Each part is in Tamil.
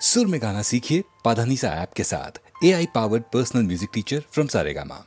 सुर में गाना सीखिए पाधानीसा ऐप के साथ। AI powered personal music teacher from Saregama.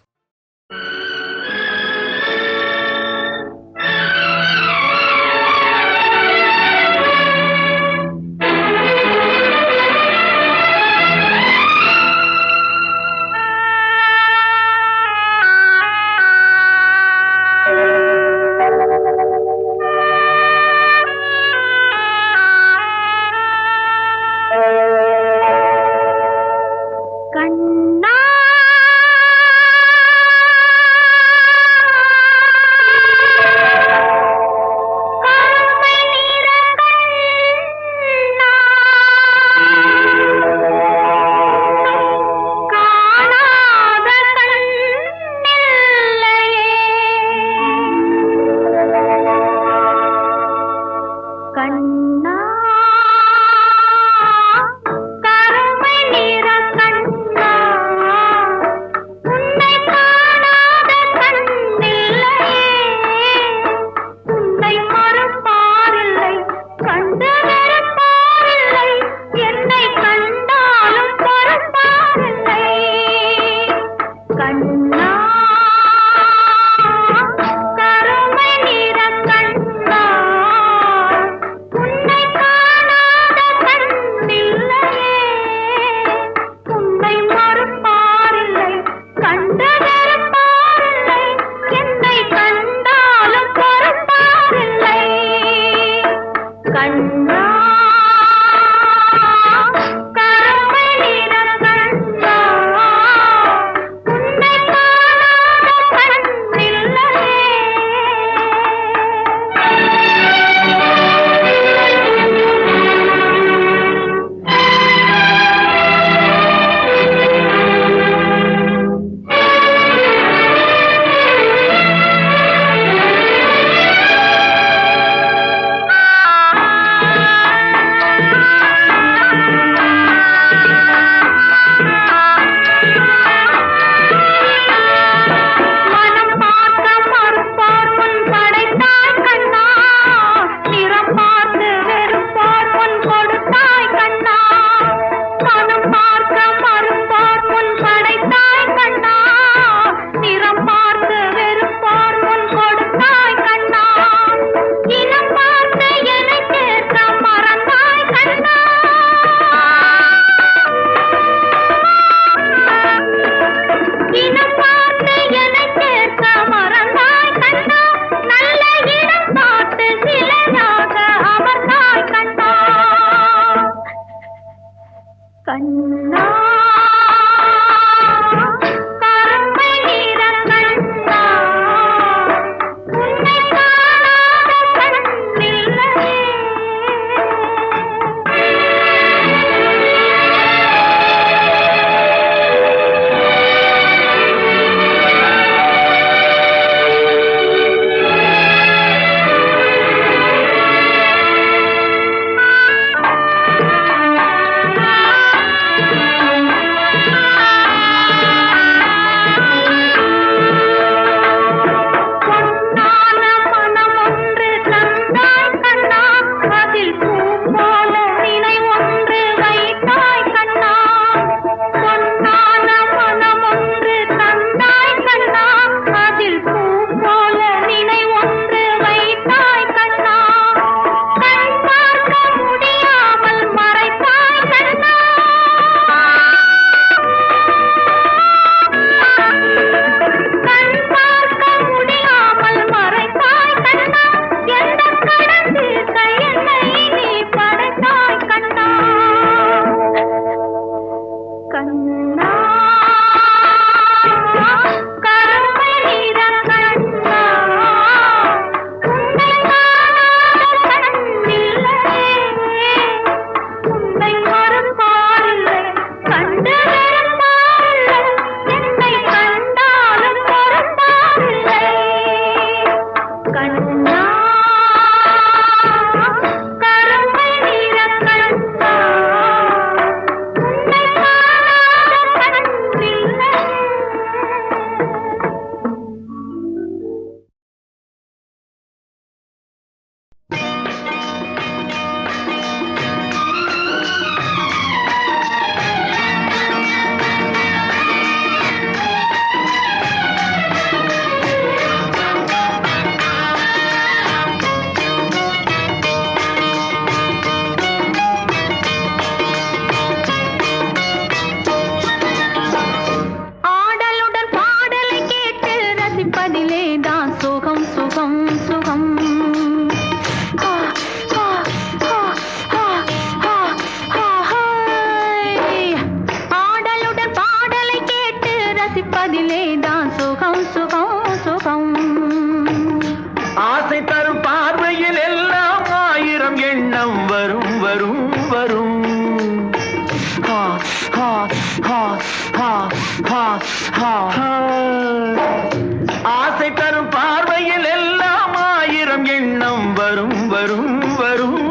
ஆசை தரும் பார்வையில் எல்லாம் ஆயிரம் எண்ணம் வரும் வரும் வரும்.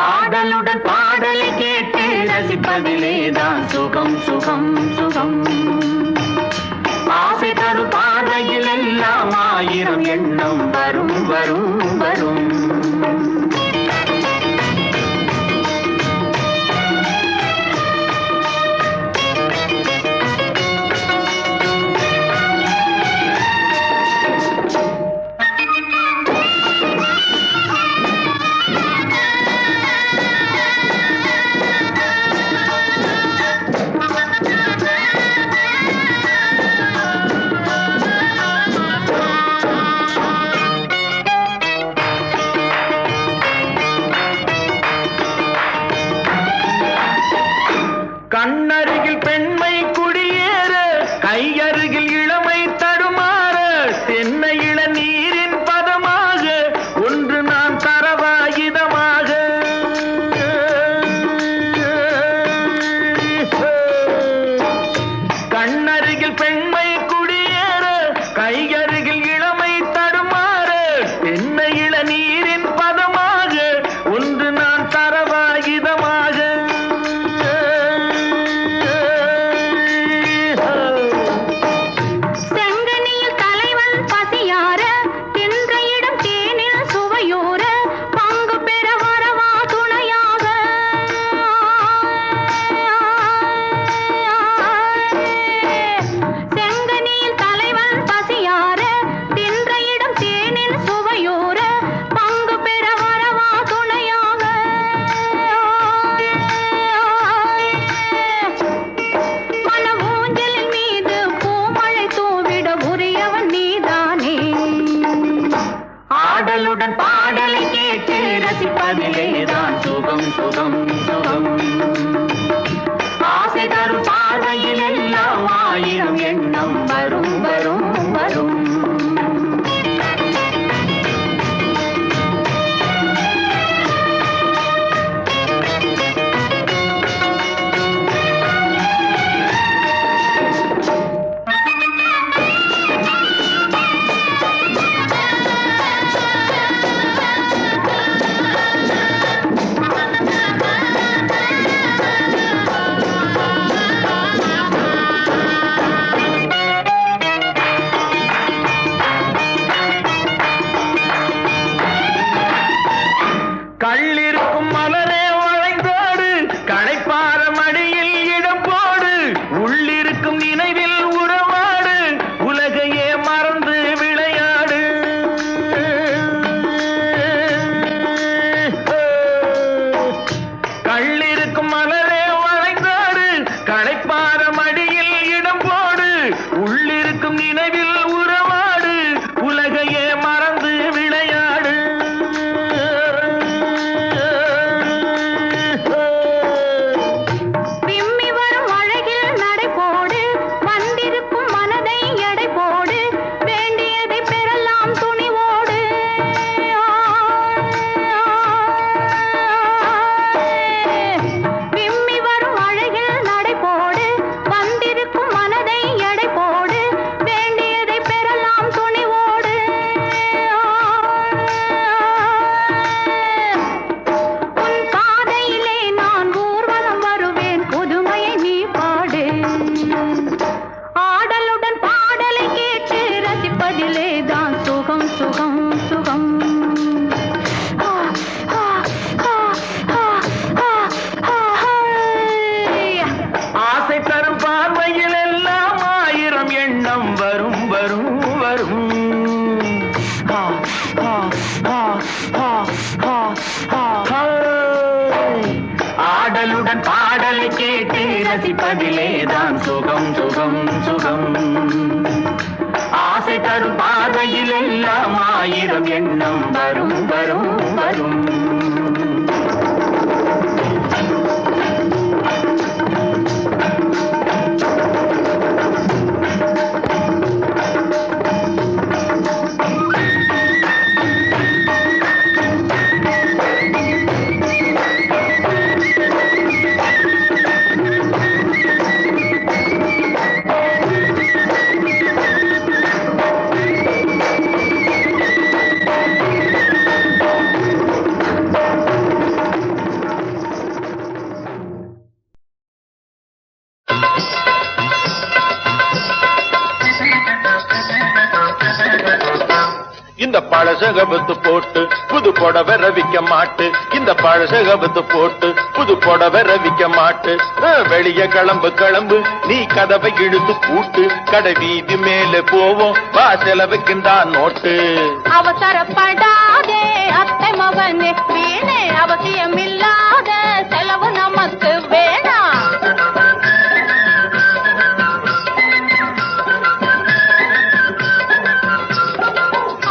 ஆடலுடன் பாடலை கேட்டு ரசிப்பதிலேதான் சுகம் சுகம் சுகம். ஆசை தரும் பார்வையில் எல்லாம் ஆயிரம் எண்ணம் வரும் வரும் வரும். கண்ணருகில் பெண்மை குடியேற, கையருகில் இளமை தடுமாற, தென்னை இளநீரின் பதமாக ஒன்று நான் தரவாயுதமாக. கண்ணருகில் பெண்மை குடியேற, கையருகில் இளமை தடுமாற, தென்னை இளநீரின் பதமாக ஒன்று நான் தரவாயுதமாக. ஆடலுடன் பாடலை கேட்டு ரசிப்பதிலேதான் சுகம் சுகம் சுகம். ஆசை தரும் பார்வையில் எல்லாம் ஆயிரம் எண்ணம் வரும் வரும் வரும். கள்ளிருக்கும் மலரே வளைந்தோடு, களைப்பார மடியில் இடம் போடு, உள்ளிருக்கும் நினைவில் உறவாடு, உலகையே மறந்து விளையாடு. கள்ளிருக்கும் மலரே வளைந்தோடு, களைப்பார மடியில் இடம் போடு, உள்ளிருக்கும் நினைவில் உறவாடு, உலகையே மறந்து விளையாடு. ஆடலுடன் பாடலை கேட்டு ரசிப்பதிலேதான் சுகம் சுகம் சுகம். ஆசை தரும் பார்வையில் எல்லாம் ஆயிரம் எண்ணம் வரும் வரும் வரும். பழசகபத்து போட்டு புது புடவை ரவிக்க மாட்டு, இந்த பழசகபத்து போட்டு புது புடவை ரவிக்க மாட்டு. வெளிய கிளம்பு கிளம்பு நீ கதவை இழுத்து பூட்டு, கடை வீதி மேலே போவோம் வா செலவுக்குண்டா நோட்டு. அவசரப்படாதே அத்தை மகனே வீணே, அவசியமில்லாத செலவு நமக்கு வேணாம்.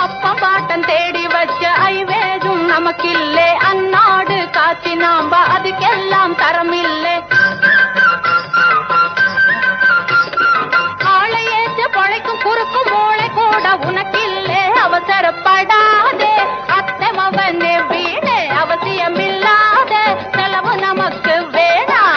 அப்பம் பாட்டம் தேடி வச்ச ஐவேதும் நமக்கில்லே, அந்நாடு காட்சி நாம்ப அதுக்கெல்லாம் தரமில்லை. ஆளை ஏற்று பொழைக்கும் குறுக்கும் மூளை கூட உனக்கில்லே. அவசரப்படாதே அத்தை மகனே வீணே, அவசியமில்லாத செலவு நமக்கு வேணாம்.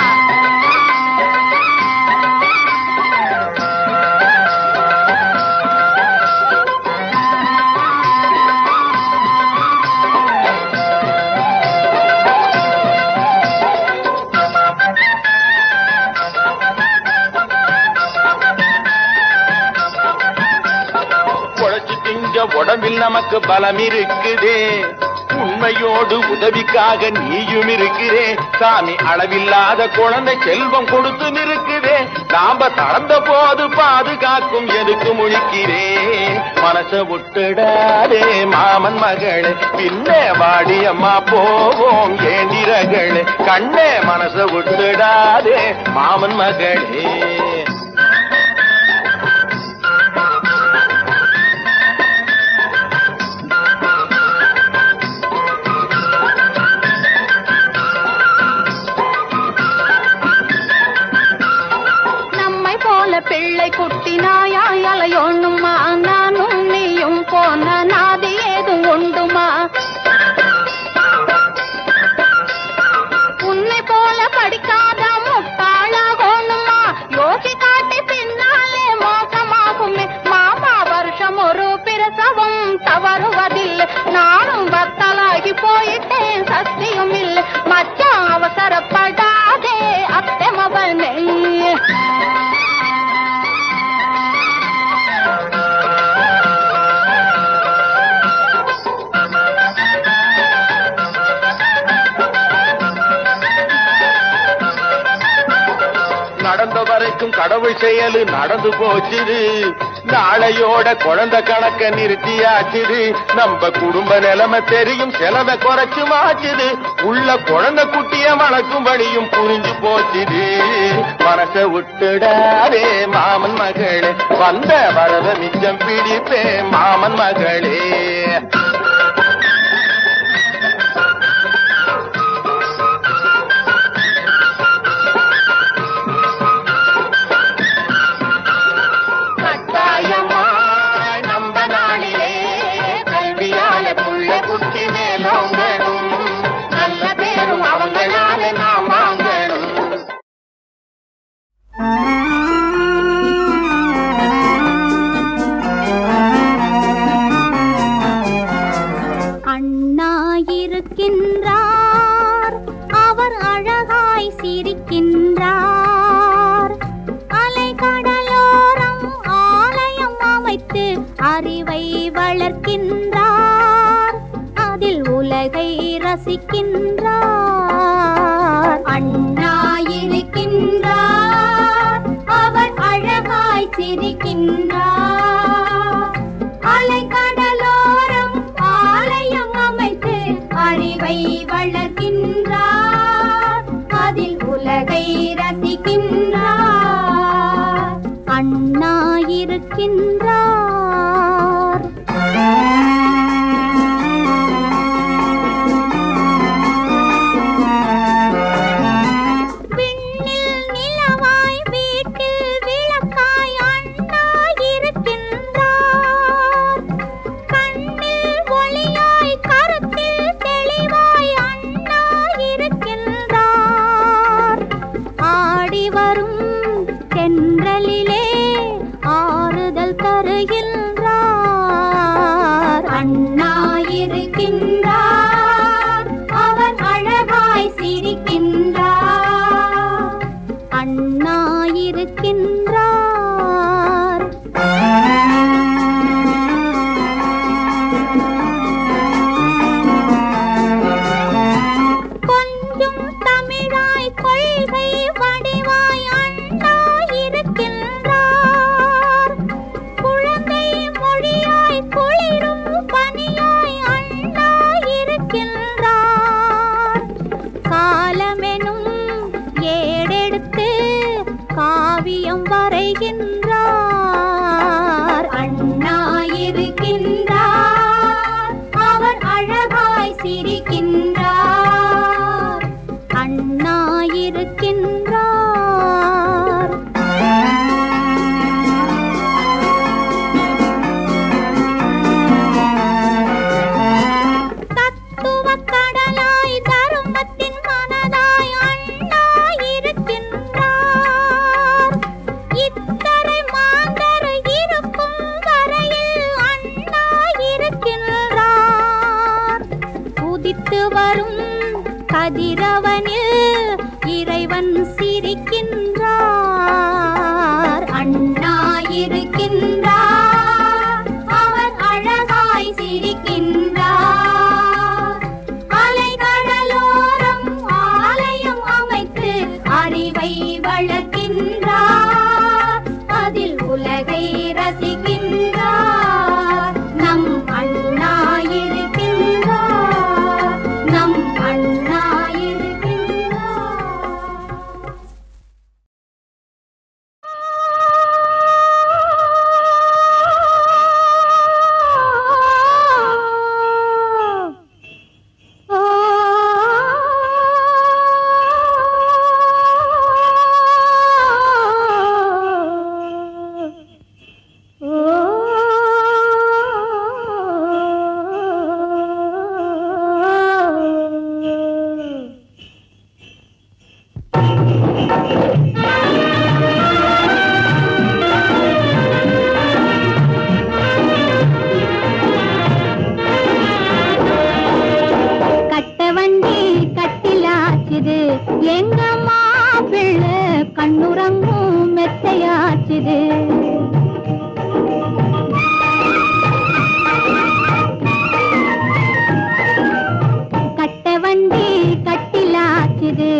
உடம்பில் நமக்கு பலம் இருக்குதே, உண்மையோடு உதவிக்காக நீயும் இருக்கிறே. சாமி அளவில்லாத குழந்தை செல்வம் கொடுத்து இருக்குதே, நாம தளர்ந்த போது பாதுகாக்கும் எதுக்கு முழிக்கிறே. மனச விட்டுடாதே மாமன் மகளே, பின்னே வாடி அம்மா போவோம் ஏந்திரகளே. கண்ணே மனச விட்டுடாதே மாமன் மகளே. பிள்ளை குட்டி நாயாய் அலையோணுமா, நானும் நீயும் போன நாதி ஏதும் உண்டுமா? உன்னை போல படிக்காத முட்டாளாகணுமா? யோசி காட்டி பின்னாலே மோசமாகுமே மாமா. வருஷம் ஒரு பிரசவம் தவறுவதில்லை, நானும் பத்தலாகி போயிட்டேன் சத்தியம் இல்லை. மச்சான் அவசரப்படாதே அத்தை மகனே. நடந்த வரைக்கும் கடவுள் செயலு நடந்து போச்சுது, நாளையோட குழந்தை கணக்க நிறுத்தியாச்சுது. நம்ம குடும்ப நிலைமை தெரியும் செலவை குறைச்சு மாச்சுது, உள்ள குழந்தை குட்டிய வளர்க்கும்படியும் புரிஞ்சு போச்சுது. மனச விட்டுடாதே மாமன் மகளே, வந்த வரத மிச்சம் பிடிப்பே மாமன் மகளே. அறிவை வளர்க்கின்றார், அதில் உலகை ரசிக்கின்றார். அண்ணா இருக்கின்றார், அவர் அழகாய் சிரிக்கின்றார். அலைக்கடலோரம் ஆலயம் அமைத்து அறிவை வளர்க்கின்றார், அதில் உலகை ரசிக்கின்றார். அண்ணா இருக்கின்றார். தென்றலிலே ஆறுதல் தர தமிழாய் கொள்கை வடிவாய் அண்ணா இருக்கின்றார். குழந்தை மொழியாய் குளிரும் பனியாய் அண்ணா இருக்கின்றார். காலமெனும் ஏடெடுத்து காவியம் வரைகின்றார். அண்ணா இருக்கின்றார், அவர் அழகாய் சிரிக்கின்றார். அண்ணா இருக்கின்றார். தத்துவக் கடலாய் தருமத்தின் மனதாய் அண்ணா இருக்கின்றார். இத்தரை மாந்தர் இருக்கும் வரையில் அண்ணா இருக்கின்றார். உதித்து வரும் கதிரவனில் இறைவன் சிரிக்கின்றார். அண்ணா இருக்கின்றார், அவர் அழகாய் சிரிக்கின்றார். அலைகடலோரம் ஆலயம் அமைத்து அறிவை வளர்க்கின்றார். அதில் உலகை ரசிக்கின்றார். நம் அண்ணா இருக்கின்றார், நம் அண்ணா இருக்கின்றார். கட்ட வண்டி கட்டிலாச்சுது, எங்க மாப்பிள்ளை கண்ணுறங்கும் மெத்தையாச்சுது. கட்ட வண்டி கட்டிலாச்சுது,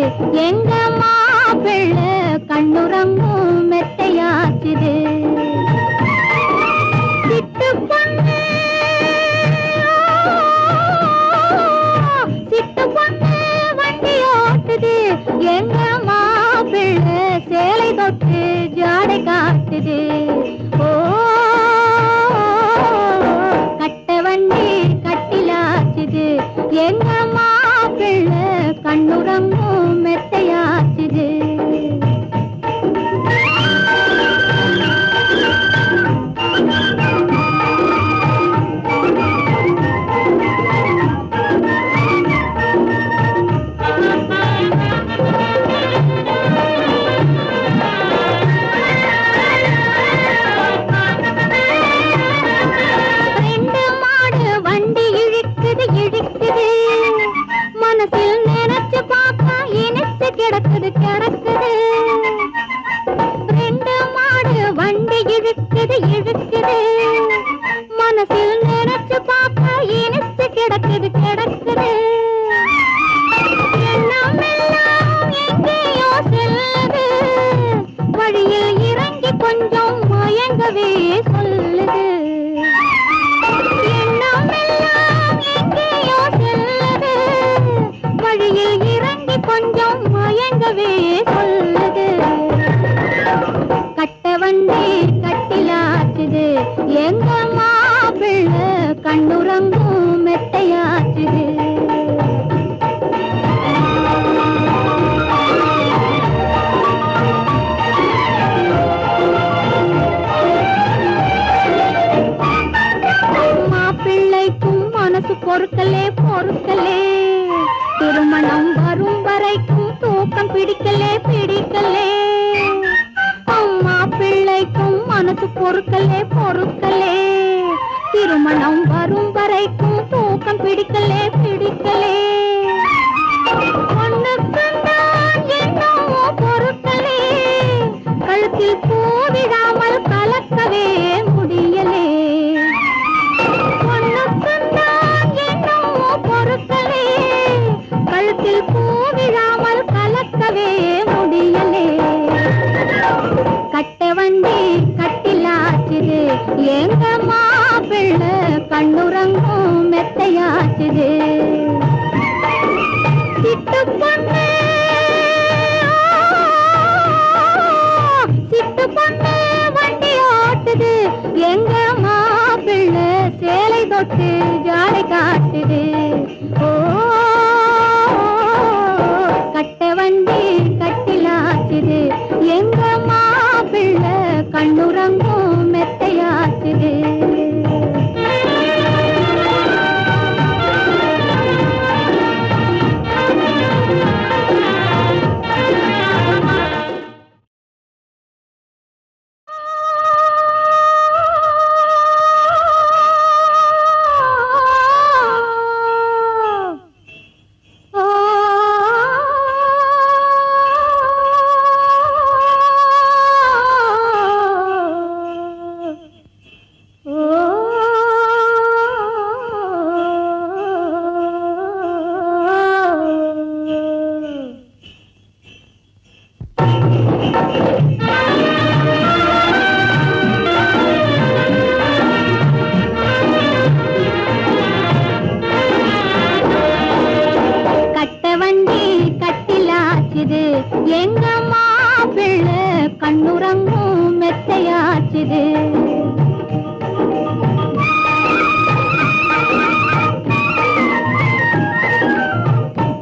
எங்க மாப்பிள்ளை கண்ணுறங்கும் மெத்தையாச்சுது. சிட்டு பொண்ணு, சிட்டு பொண்ணு வண்டி ஓட்டுது, எங்க மாப்பிள்ளை சேலை தொட்டு ஜாடை காட்டுது. ஓ, கட்ட வண்டி கட்டிலாச்சுது, எங்க மாப்பிள்ளை கண்ணுறங்கும் மெத்தையாச்சுது. ரெண்டு மாடு வண்டி இழுக்குது இழுக்குது, மனசில் நினைச்சு பார்த்தா இனிச்சு கிடக்குது கிடக்குது. ரெண்டு மாடு வண்டி இழுக்குது இழுக்குது, மனசில் நினைச்சு பார்த்தா இனிச்சு கிடக்குது கிடக்குது. எண்ணமெல்லாம் எங்கேயோ செல்லுது, வழியில் இறங்கி கொஞ்சம் மயங்கவே சொல்லுது. எண்ணமெல்லாம் எங்கேயோ செல்லுது, வழியில் இறங்கி கொஞ்சம் மயங்கவே சொல்லுது. கட்ட வண்டி கட்டிலாச்சுது, எங்க மாப்பிள்ளை கண்ணுறங்கும் மெத்தையாச்சுது. மாப்பிள்ளைக்கும் மனசு பொறுக்கலே பொறுக்கலே, திருமணம் வரும் வரைக்கும் தூக்கம் பிடிக்கலே பிடிக்கலே. மாப்பிள்ளைக்கும் மனசு பொறுக்கலே பொறுக்கலே, திருமணம் வரும் வரைக்கும் தூக்கம் பிடிக்கலே பிடிக்கலே. பொண்ணுக்குந்தான் என்னவோ பொறுக்கலே, கழுத்தில் பூவிடாமல் கலக்கவே முடியலே. பொண்ணுக்குந்தான் என்னவோ பொறுக்கலே, கழுத்தில் பூவிடாமல் கலக்க மெத்தையாச்சுது எங்க மாப்பிள்ளை கண்ணுறங்கும் மெத்தையாச்சுது எங்க மாப்பிள்ளை கண்ணுறங்கும் மெத்தையாச்சுது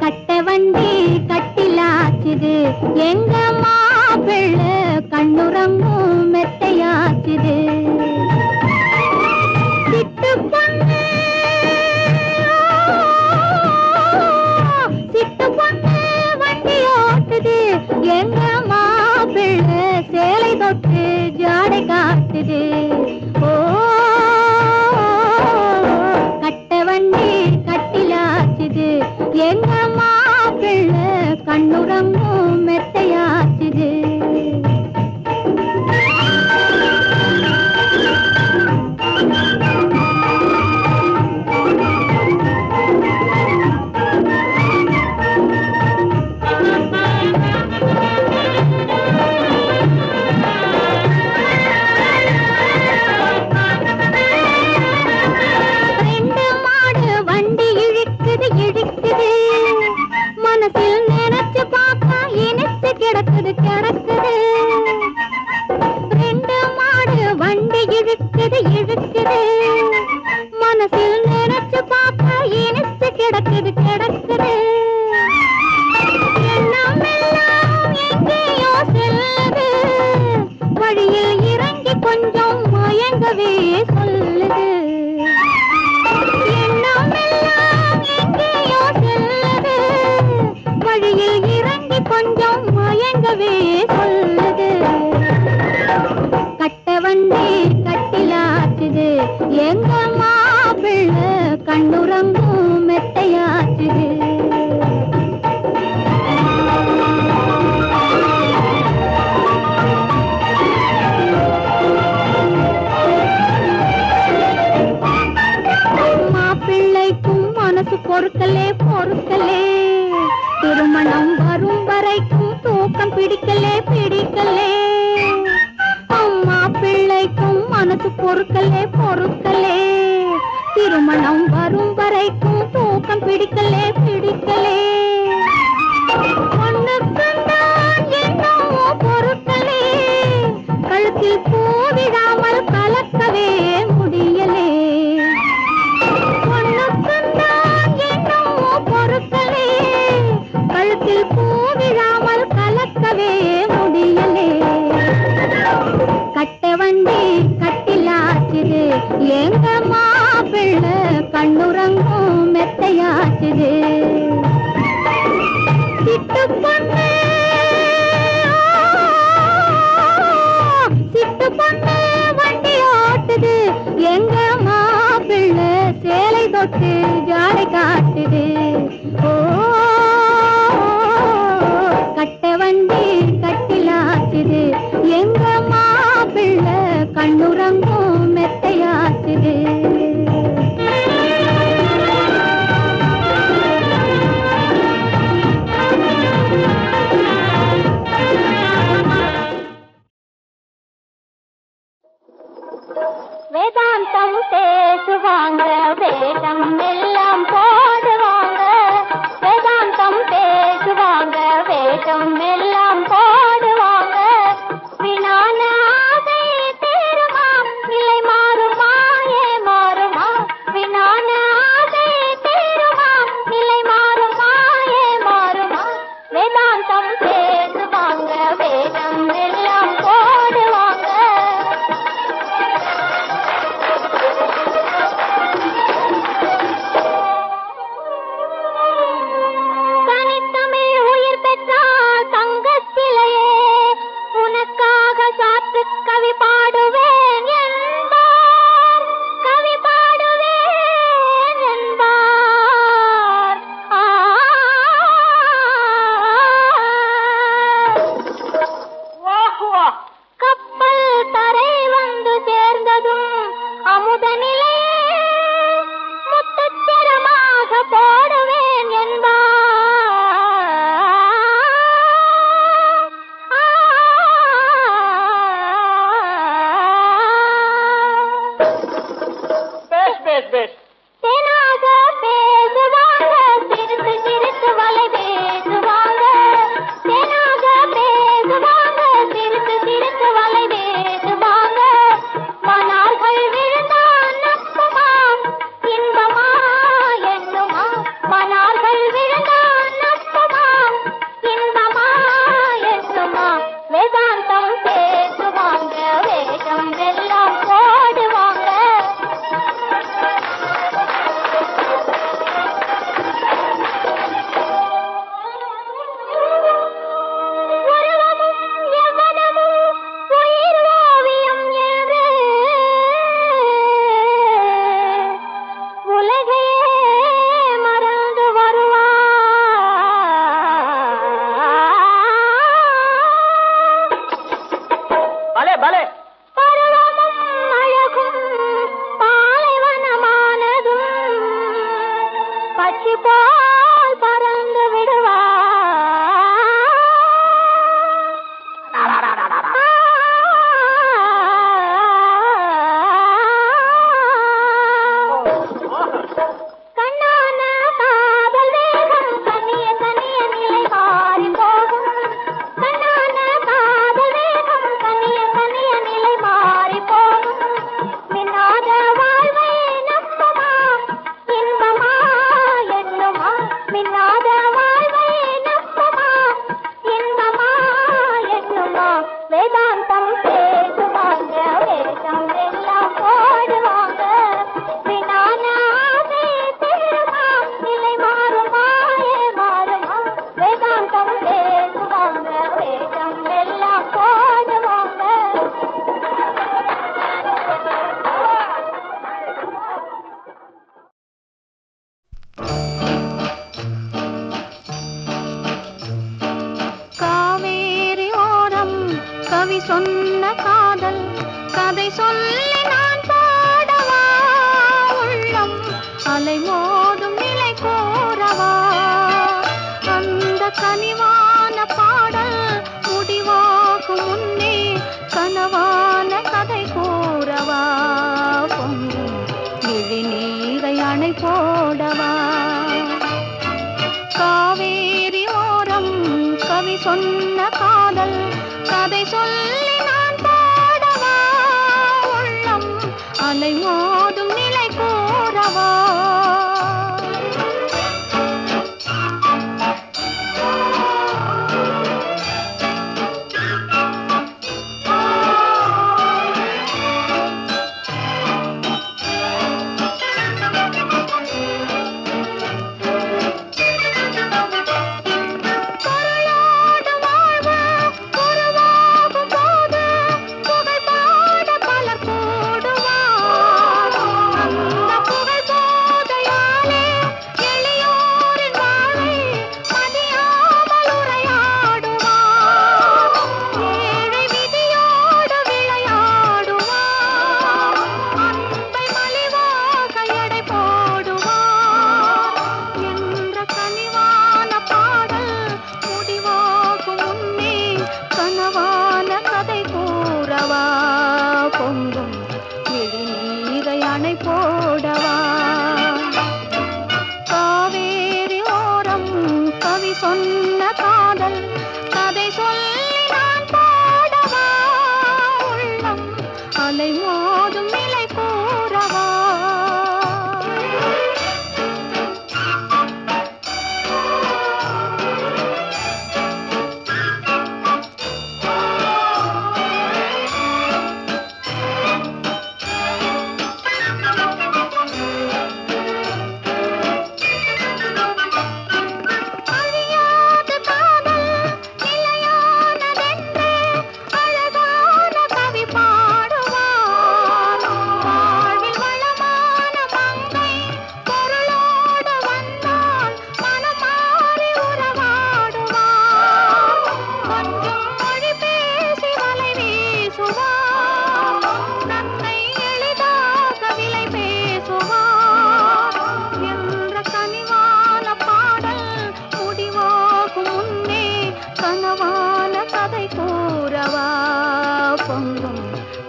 கட்ட வண்டி கட்டிலாச்சுது எங்க மாப்பிள்ளை கண்ணுறங்கும் மெத்தையாச்சுது சிட்டு பொண்ணு சிட்டு பொண்ணு வண்டி ஓட்டுது எங்க மாப்பிள்ளை சேலை தொட்டு ஜாடை காட்டுது ஓ கட்ட வண்டி கட்டிலாச்சுது எங்க மாப்பிள்ளை கண்ணுறங்கும் மெத்தையாச்சுது மனசில் நினைச்சு பார்த்தா இனிச்சு கிடக்குது கிடக்குது ரெண்டு மாடு வண்டி இழுக்குது இழுக்குது மனசில் நினைச்சு பார்த்தா இனிச்சு கிடக்குது கிடக்குது எண்ணம் எல்லாம் எங்கேயோ செல்லுது வழியில் இறங்கி கொஞ்சம் மயங்கவே சொல்லுது எண்ணம் எல்லாம் எங்கேயோ செல்லுது வழியில் இறங்கி கொஞ்சம் மயங்கவே சொல்லுது கட்ட வண்டி கட்டிலாச்சுது எங்க மாப்பிள்ளை கண்ணுறங்கும் மெத்தையாச்சுது மாப்பிள்ளைக்கும் மனசு பொறுக்கலே பொறுக்கலே திருமணம் வரும் வரைக்கும் தூக்கம் பிடிக்கலே பிடிக்கலே அம்மா பிள்ளைக்கும் மனசு பொறுக்கலே பொறுக்கலே திருமணம் வரும் வரைக்கும் தூக்கம் பிடிக்கலே பிடிக்கலே பொண்ணுக்குந்தான் என்னவோ பொறுக்கலே கழுத்தில் பூவிடாமல் கலக்கவே முடியலே பொண்ணுக்குந்தான் என்னவோ பொறுக்கலே கழுத்தில் பூவிடாமல் கலக்கவே முடியலே கட்ட வண்டி கட்டிலாச்சுது எங்க மாப்பிள்ளை கண்ணுறங்கும் மெத்தையாச்சுது சிட்டு பொண்ணு சிட்டு பொண்ணு வண்டி ஓட்டுது எங்க மாப்பிள்ளை சேலை தொட்டு ஜாடை காட்டுது ஓ கட்ட வண்டி கட்டிலாச்சுது எங்க மாப்பிள்ளை கண்ணுறங்கும் மெத்தையாச்சுது வேதாந்தம் பேசுவாங்க வேதம் எல்லாம் போடுவாங்க பலே பருவமும் அழகும் பாலைவனமானதும் பட்சி போல் பறந்து விடுவார். கண்ணான காதல் வேகம் கனிய கனிய நிலை மாறி போகும். கண்ணான காதல் வேகம் கனிய கனிய நிலை மாறி போகும். மின்னாத வாழ்வை நம்பமா இன்பமா எண்ணுமா. மின்னாத வாழ்வை நம்பமா இன்பமா எண்ணுமா. வேதாந்தம் பேசுவாங்க வேதம் எல்லாம் போடுவாங்க. வினான ஆசை தீருமா நிலை மாறுமா மாறுமா. வேதாந்தம் பேசுவாங்க வேதம் எல்லாம் போடுவாங்க. காவேரி ஓரம் கவி சொன்ன காதல் கதை சொல்லி நான் பாடவா. உள்ளம் அலை மோதும் நிலை கோரவா. அந்த கனிவான பாடல் முடிவாகும் முன்னே கனவான கதை கூறவா. பொங்கும் விழி நீரை அணை போடவா. காவேரி ஓரம் கவி சொன்ன காதல் கதை சொல்லி நான் பாடவா. உள்ளம் அலை மோதும் நிலை கூறவா. பொருளோடு வாழ்வு உருவாகும் போது புகழ் பாட பலர் கூடுவார். அந்த புகழ் போதையாலே எளியோரின் வாழ்வை மதியாமல் உரையாடுவார். ஏழை விதியோடு விளையாடுவார். அன்பை மலிவாக எடை போடுவார். என்ற கனிவான பாடல் முடிவாகும் முன்னே கனவான கதை கூறவா. பொங்கும் விழி நீரை அணை போடவா. காவேரி ஓரம் கவி சொன்ன காதல் கதை சொல்லி நான் பாடவா. உள்ளம் அலை மோதும் நிலை கூறவா. அழியாத காதல் நிலையானதென்று அழகான கவி பாடுவார். வாழ்வில் வளமான மங்கை பொருளோடு வந்தால் மனம் மாறி உறவாடுவார். கொஞ்சம் மொழி பேசி வலை வீசுவார். தன்னை எளிதாக விலை பேசுவார். என்ற கனிவான பாடல் முடிவாகும் முன்னே கனவான கதை கூறவா. பொங்கும்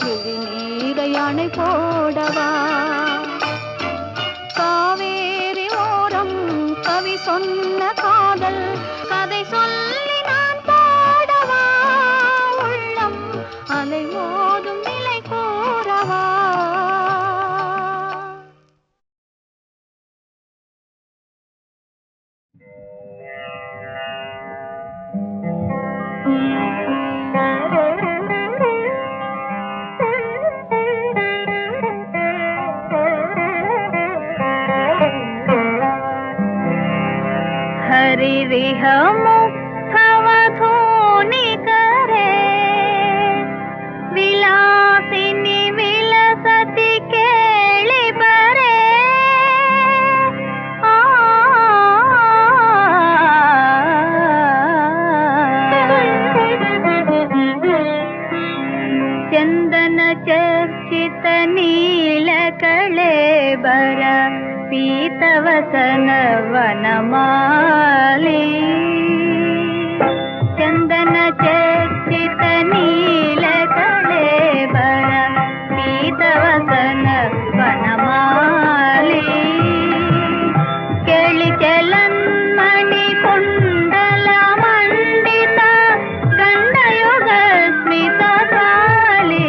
விழி நீரை அணை போடவா. காவேரி ஓரம் கவி சொன்ன காதல் கதை சொல்லி நான் பாடவா. உள்ளம் அலை மோதும் நிலை கூறவா. हरिरिहमु ನೀಲ ಕಳೇಬರ ಪೀತವಸನ ವನಮಾಲಿ ಚಂದನ ಚರ್ಚಿತ ನೀಲ ಕಳೇಬರ ಪೀತವಸನ ವನಮಾಲಿ ಕೇಳಿ ಚಲನ್ಮಣಿ ಕುಂಡಲ ಮಂಡಿತ ಗಂಡಯುಗ ಸ್ಮಿತ ಕಾಲಿ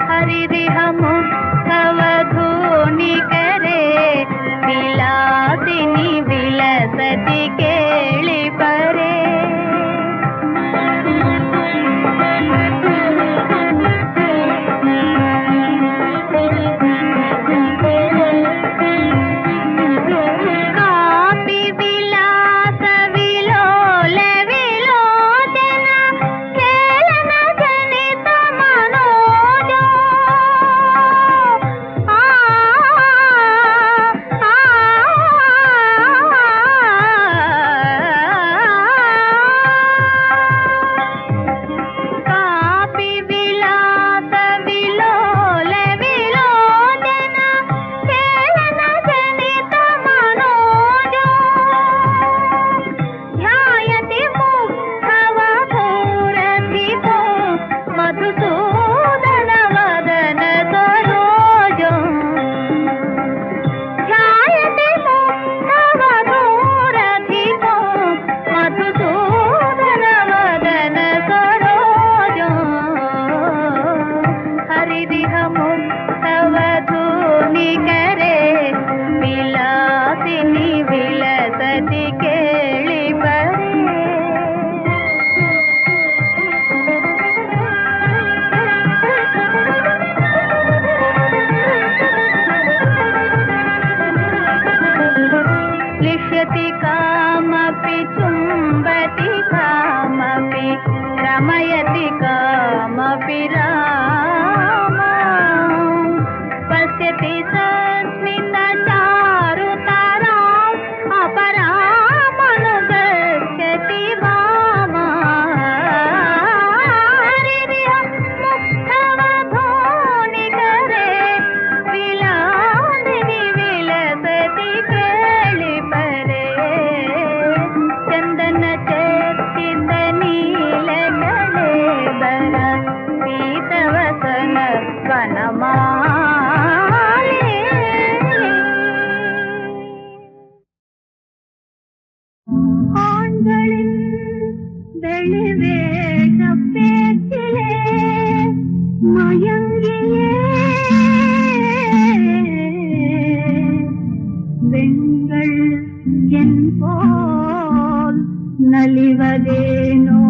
ಹರಿರಿಹ ಮುಖವಧೂನಿ ಕರೆ ವಿಲಾಸಿನಿ ವಿಲಸತಿ ಕೇಳಿ ಪರೆ रमयति कामपि राम पश्यति सस्मितचारुतराम् अपरामनुगच्छति वामा हरिरिह मुग्धवधूनिकरे विलासिनि विलसति केळि परे चन्दन चर्चित नील कळेबर पीतवसन वनमाली ஆண்களின் வெளிவேஷ பேச்சிலே மயங்கியே பெண்கள் என் போல் நலிவதேனோ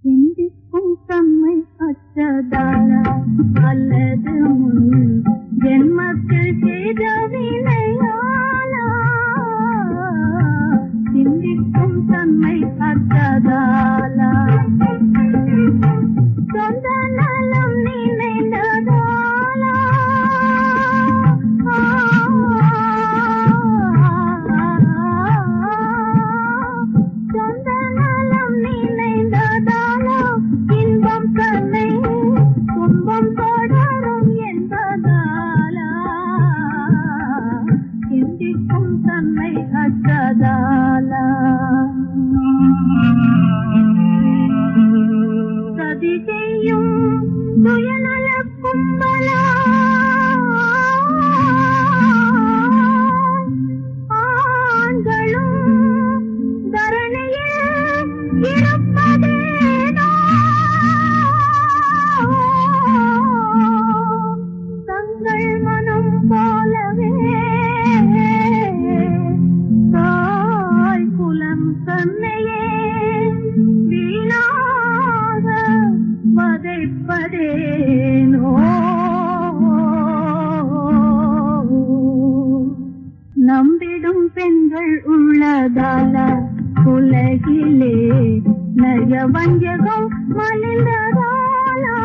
சிந்திக்கும் தம்மை அற்றதான அல்லது முன் ஜென்மத்தில் செய்த வினையாலா சிந்திக்கும் தன்மை அற்றதாலா சொந்த நலம் நினைந்ததாலா சொந்த நலம் நினைந்ததாலா இன்பம் தன்னை துன்பம் தொடரும் என்பதாலா சிந்திக்கும் தன்மை அற்றதாலா சதி செய்யும் சுயநல கும்பலா ஆண்களும் தரணியில் இருப்பதேனோ தங்கள் மனம் போலவே தாய் குலம் தன்னையே வீணாக வதைப்பதேனோ நம்பிடும் பெண்கள் உள்ளதாலா உலகிலே நய வஞ்சகம் மலிந்ததாலா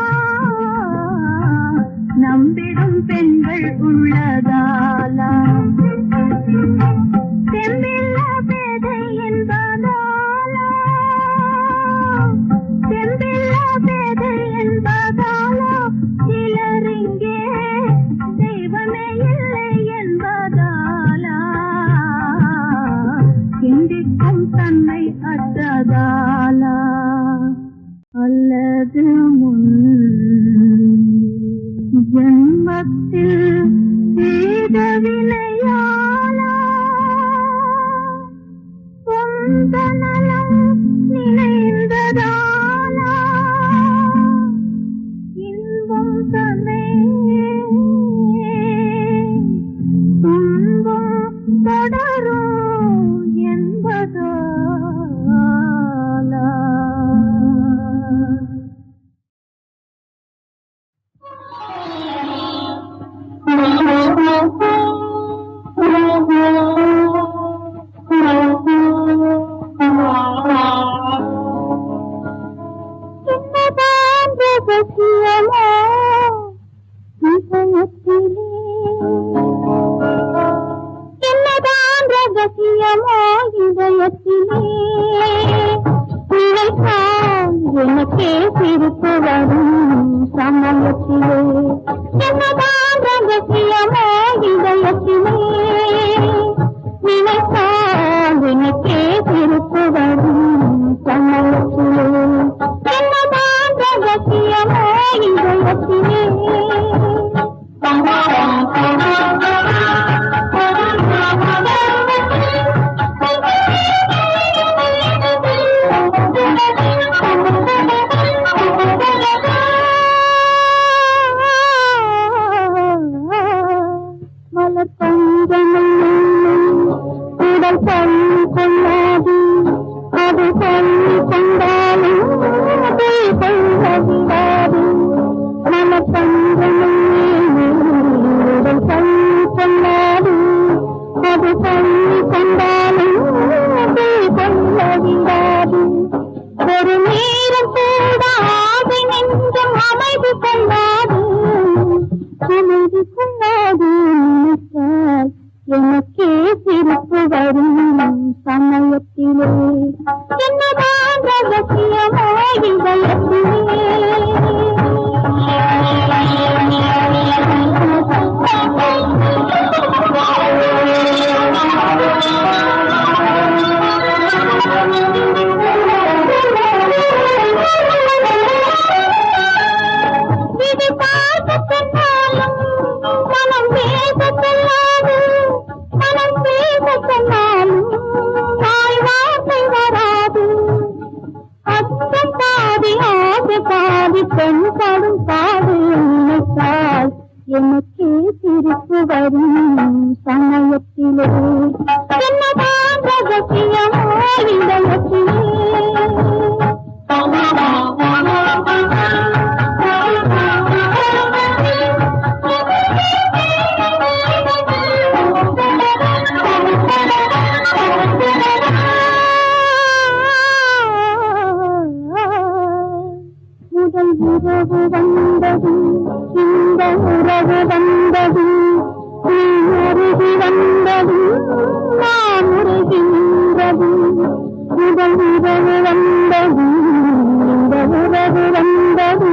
நம்பிடும் பெண்கள் உள்ளதாலா செம்பில்ல பேதை என்பதாலா உள்ளதாலா அல்லது முன் ஜென்மத்தில் செய்த வினையாலா சொந்த நலம் நினைந்ததாலா இன்பம் தன்னை துன்பம் தொடரும் என்பதாலா என்னதான் ரகசியமோ இதயத்திலே நினைத்தால் எனக்கே சிரிப்பு வரும் சமயத்திலே என்னதான் ரகசியமோ இதயத்திலே நினைத்தால் எனக்கே சிரிப்பு வரும் சமயத்திலே என்னதான் ரகசியமோ இதயத்திலே உடல் சொல்லி கொள்ளாது அது சொல்லி கொண்டாலும் அதை கொள்ள விடாது மனப்பந்தனை உடல் சொல்லி கொள்ளாது அது சொல்லி கொண்டாலும் அதை கொள்ள விடாது ஒரு நேரம் கூட ஆசை நெஞ்சம் அமைதி கொள்ளாது அமைதி கொள்ளாது எனக்கே சிரிப்பு வரும் சமயத்திலே என்னதான் ரகசியமோ இது பார்க்க சொன்னாலும் மனம் பேச சொல்லாது மனம் பேச சொன்னாலும் தாய் வார்த்தை வராது அச்சம் பாதி ஆசை பாதி பெண் படும் பாடு நினைத்தால் எனக்கே சிரிப்பு வரும் சமயத்திலே என்னதான் ரகசியமோ இதயத்திலே முதல் உறவு வந்தது இந்த உறவு வந்தது நீ அருகி வந்தது நான் உருகி நின்றது முதல் உறவு வந்தது இந்த உறவு வந்தது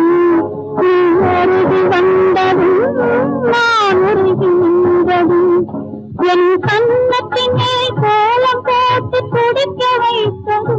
நீ அருகி வந்தது நான் உருகி நின்றது என் கண்ணத்தினை கோலம் போட்டு குடிக்க வைத்தது